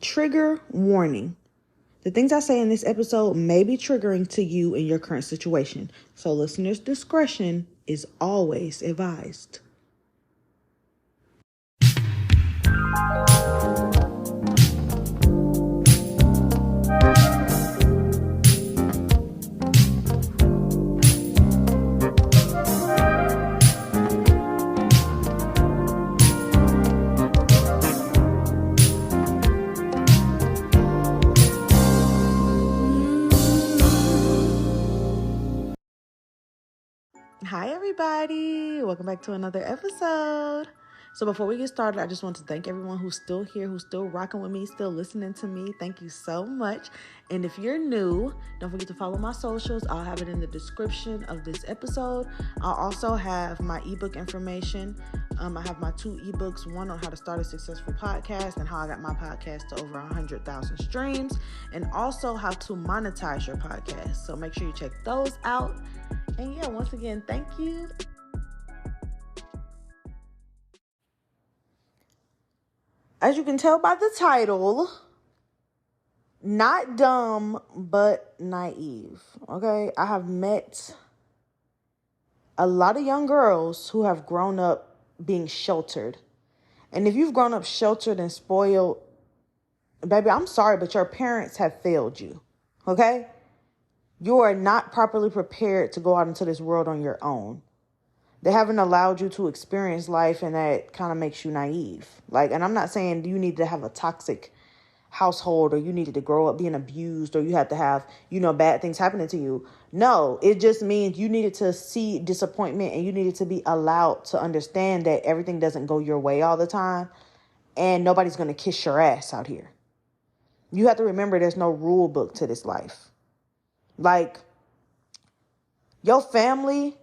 Trigger warning. The things I say in this episode may be triggering to you in your current situation, so listeners' discretion is always advised. Hi, everybody. Welcome back to another episode. So before we get started, I just want to thank everyone who's still here, who's still rocking with me, still listening to me. Thank you so much. And if you're new, don't forget to follow my socials. I'll have it in the description of this episode. I'll also have my ebook information. I have my 2 ebooks, one on how to start a successful podcast and how I got my podcast to over 100,000 streams, and also how to monetize your podcast. So make sure you check those out. And yeah, once again, thank you. As you can tell by the title, not dumb, but naive. Okay, I have met a lot of young girls who have grown up being sheltered. And if you've grown up sheltered and spoiled, baby, I'm sorry, but your parents have failed you. Okay? You are not properly prepared to go out into this world on your own. They haven't allowed you to experience life, and that kind of makes you naive. And I'm not saying you need to have a toxic household, or you needed to grow up being abused, or you had to have, bad things happening to you. No, it just means you needed to see disappointment, and you needed to be allowed to understand that everything doesn't go your way all the time, and nobody's going to kiss your ass out here. You have to remember there's no rule book to this life. Your family,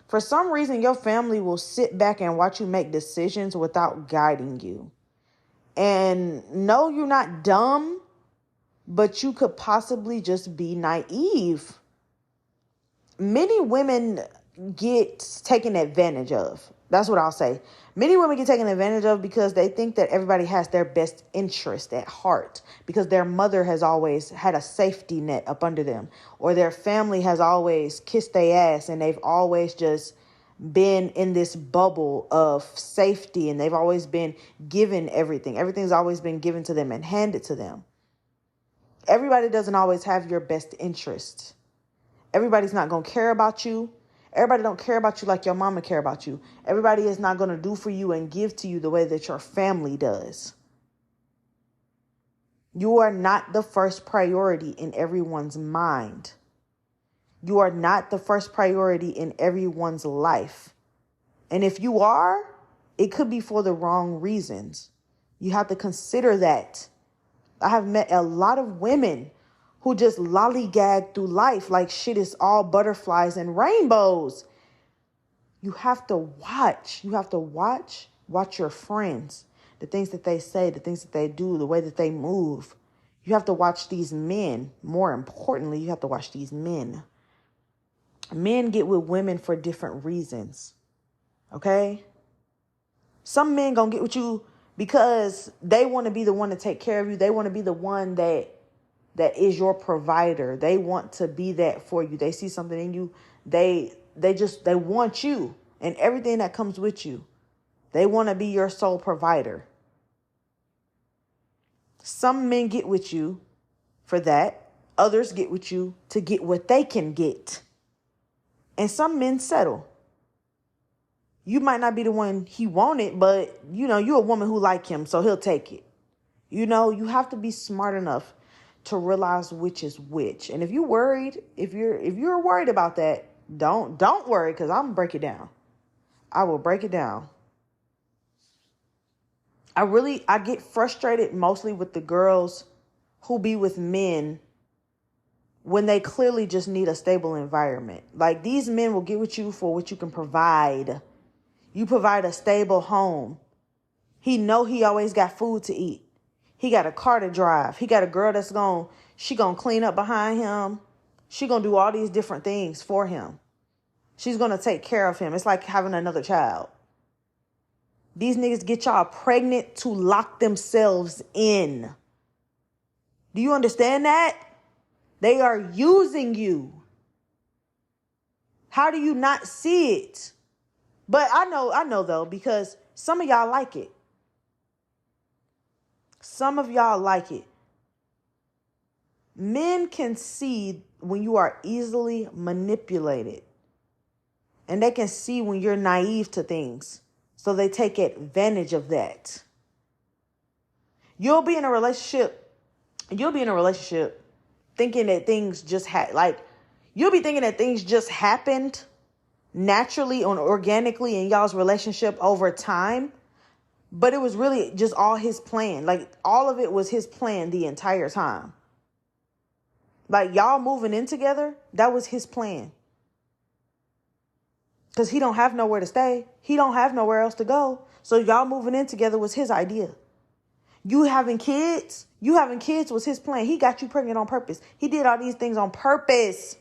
for some reason, your family will sit back and watch you make decisions without guiding you. And no, you're not dumb, but you could possibly just be naive. Many women get taken advantage of. That's what I'll say. Many women get taken advantage of because they think that everybody has their best interest at heart, because their mother has always had a safety net up under them, or their family has always kissed their ass and they've always just been in this bubble of safety, and they've always been given everything. Everything's always been given to them and handed to them. Everybody doesn't always have your best interest. Everybody's not going to care about you. Everybody don't care about you like your mama care about you. Everybody is not going to do for you and give to you the way that your family does. You are not the first priority in everyone's mind. You are not the first priority in everyone's life. And if you are, it could be for the wrong reasons. You have to consider that. I have met a lot of women who just lollygag through life like shit is all butterflies and rainbows. You have to watch. You have to watch your friends, the things that they say, the things that they do, the way that they move. You have to watch these men. More importantly, you have to watch these men. Men get with women for different reasons. Okay? Some men gonna get with you because they want to be the one to take care of you. They want to be the one that is your provider. They want to be that for you. They see something in you. They want you and everything that comes with you. They want to be your sole provider. Some men get with you for that. Others get with you to get what they can get. And some men settle. You might not be the one he wanted, but you're a woman who like him, so he'll take it. You have to be smart enough to realize which is which. And if you're worried, if you're worried about that, don't worry, because I'm gonna break it down. I will break it down. I get frustrated mostly with the girls who be with men when they clearly just need a stable environment. Like, these men will get with you for what you can provide. You provide a stable home. He always got food to eat. He got a car to drive. He got a girl she gonna clean up behind him. She gonna do all these different things for him. She's gonna take care of him. It's like having another child. These niggas get y'all pregnant to lock themselves in. Do you understand that? They are using you. How do you not see it? But I know though, because some of y'all like it. Some of y'all like it. Men can see when you are easily manipulated. And they can see when you're naive to things. So they take advantage of that. You'll be in a relationship thinking that things just you'll be thinking that things just happened naturally and organically in y'all's relationship over time. But it was really just all his plan. Like, all of it was his plan the entire time. Like, y'all moving in together, that was his plan. Because he don't have nowhere to stay. He don't have nowhere else to go. So y'all moving in together was his idea. You having kids was his plan. He got you pregnant on purpose. He did all these things on purpose.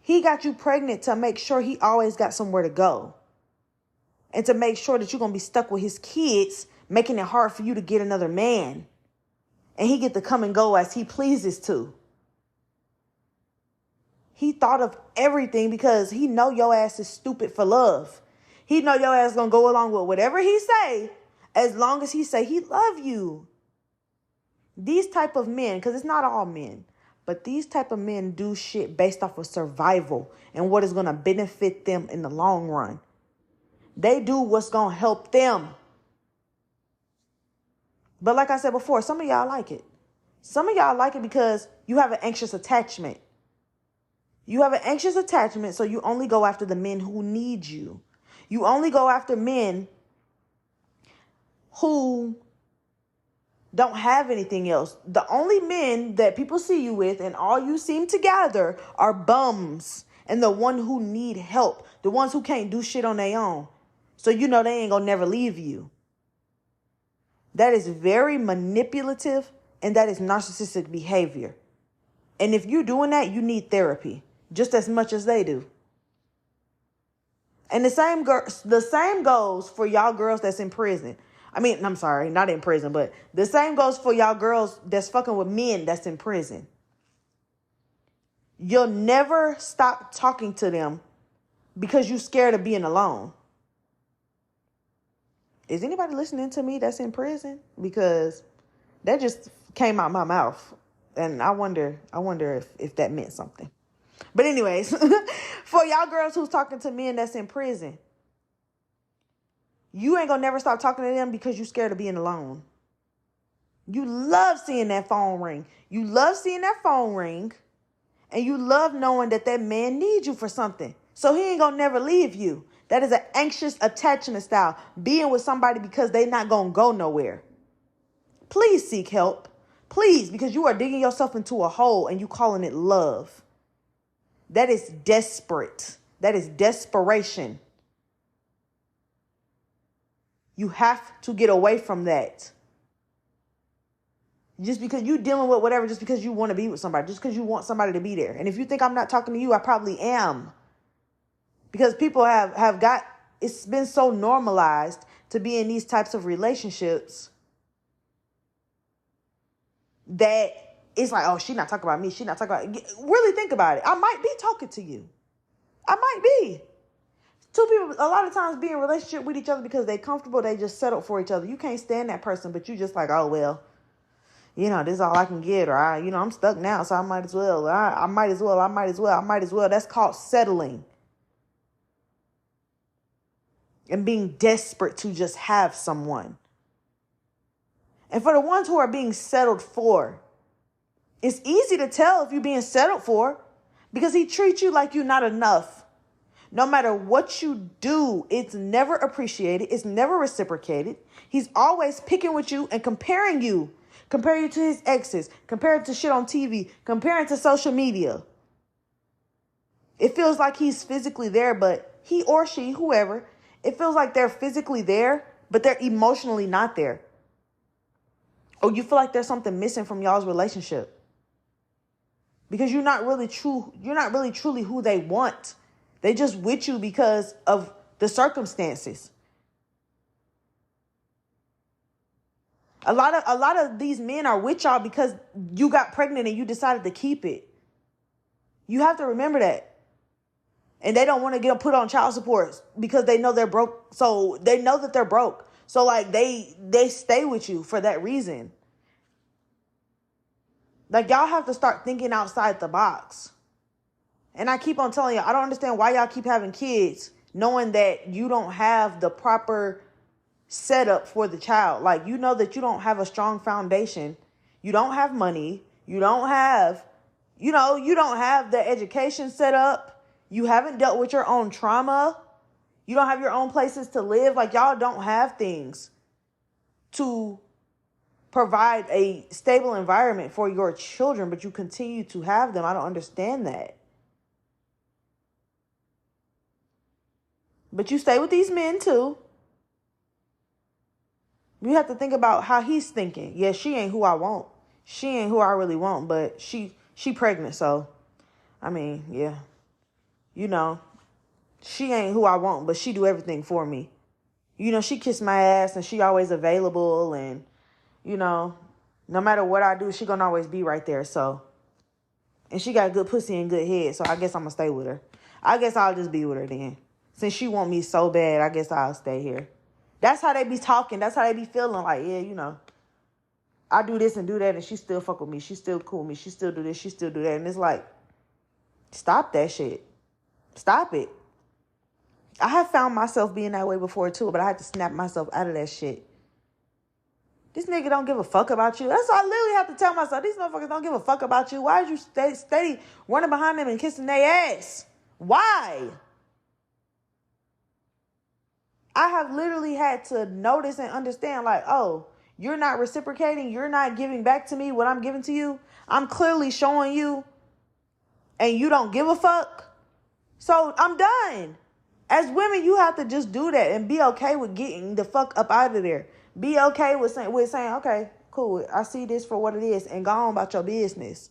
He got you pregnant to make sure he always got somewhere to go. And to make sure that you're going to be stuck with his kids, making it hard for you to get another man. And he get to come and go as he pleases to. He thought of everything because he know your ass is stupid for love. He know your ass going to go along with whatever he say, as long as he say he love you. These type of men, because it's not all men, but these type of men do shit based off of survival and what is going to benefit them in the long run. They do what's going to help them. But like I said before, some of y'all like it. Some of y'all like it because you have an anxious attachment. You have an anxious attachment, so you only go after the men who need you. You only go after men who don't have anything else. The only men that people see you with and all you seem to gather are bums and the one who need help, the ones who can't do shit on their own. So you know they ain't gonna never leave you. That is very manipulative and that is narcissistic behavior. And if you're doing that, you need therapy just as much as they do. And the same goes for y'all girls that's in prison. I mean, I'm sorry, not in prison, but the same goes for y'all girls that's fucking with men that's in prison. You'll never stop talking to them because you're scared of being alone. Is anybody listening to me that's in prison? Because that just came out my mouth. And I wonder if that meant something. But anyways, for y'all girls who's talking to men that's in prison, you ain't gonna never stop talking to them because you're scared of being alone. You love seeing that phone ring. You love seeing that phone ring. And you love knowing that that man needs you for something. So he ain't gonna never leave you. That is an anxious attachment style. Being with somebody because they not gonna go nowhere. Please seek help. Please, because you are digging yourself into a hole and you calling it love. That is desperate. That is desperation. You have to get away from that. Just because you dealing with whatever, just because you want to be with somebody, just because you want somebody to be there. And if you think I'm not talking to you, I probably am. Because people it's been so normalized to be in these types of relationships that it's like, oh, she's not talking about me. She's not talking about, really think about it. I might be talking to you. I might be. Two people, a lot of times be in a relationship with each other because they're comfortable. They just settle for each other. You can't stand that person, but you just like, oh, well, this is all I can get. Or, I'm stuck now, so I might as well. I might as well. That's called settling. And being desperate to just have someone. And for the ones who are being settled for, it's easy to tell if you're being settled for because he treats you like you're not enough. No matter what you do, it's never appreciated. It's never reciprocated. He's always picking with you and comparing you to his exes, comparing to shit on TV, comparing to social media. It feels like he's physically there, but he or she, whoever, it feels like they're physically there, but they're emotionally not there. Or you feel like there's something missing from y'all's relationship. Because you're not really truly who they want. They just with you because of the circumstances. A lot of these men are with y'all because you got pregnant and you decided to keep it. You have to remember that. And they don't want to get put on child support because they know they're broke. So they know that they're broke. So like they stay with you for that reason. Like, y'all have to start thinking outside the box. And I keep on telling you, I don't understand why y'all keep having kids knowing that you don't have the proper setup for the child. Like, you know that you don't have a strong foundation. You don't have money. You don't have, you don't have the education set up. You haven't dealt with your own trauma. You don't have your own places to live. Like, y'all don't have things to provide a stable environment for your children, but you continue to have them. I don't understand that. But you stay with these men too. You have to think about how he's thinking. Yeah, she ain't who I want. She ain't who I really want, but she pregnant, so I mean, yeah. She ain't who I want, but she do everything for me. She kiss my ass and she always available, and no matter what I do, she gonna always be right there. So, and she got good pussy and good head, so I guess I'm gonna stay with her. I guess I'll just be with her then. Since she want me so bad, I guess I'll stay here. That's how they be talking. That's how they be feeling. Like, yeah, I do this and do that, and she still fuck with me. She still cool with me. She still do this. She still do that. And it's like, stop that shit. Stop it. I have found myself being that way before too, but I had to snap myself out of that shit. This nigga don't give a fuck about you. That's what I literally have to tell myself. These motherfuckers don't give a fuck about you. Why did you steady running behind them and kissing their ass? Why? I have literally had to notice and understand, like, oh, you're not reciprocating. You're not giving back to me what I'm giving to you. I'm clearly showing you, and you don't give a fuck. So I'm done. As women, you have to just do that and be okay with getting the fuck up out of there. Be okay with saying, okay, cool, I see this for what it is, and go on about your business.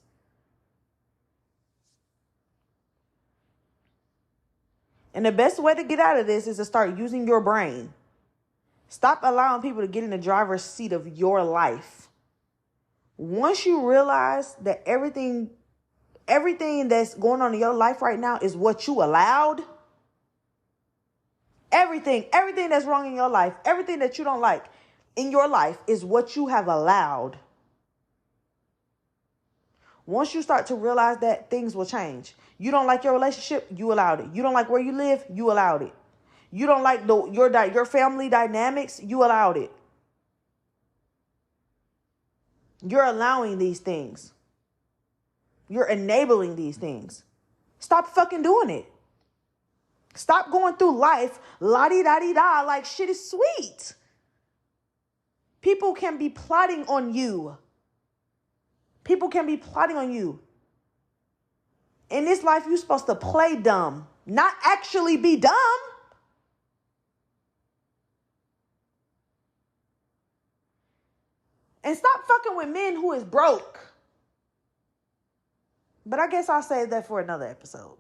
And the best way to get out of this is to start using your brain. Stop allowing people to get in the driver's seat of your life. Once you realize that everything that's going on in your life right now is what you allowed, everything that's wrong in your life, everything that you don't like in your life is what you have allowed. Once you start to realize that, things will change. You don't like your relationship, you allowed it. You don't like where you live, you allowed it. You don't like your family dynamics, you allowed it. You're allowing these things. You're enabling these things. Stop fucking doing it. Stop going through life la-di-da-di-da like shit is sweet. People can be plotting on you. People can be plotting on you. In this life, you're supposed to play dumb, not actually be dumb. And stop fucking with men who is broke. But I guess I'll save that for another episode.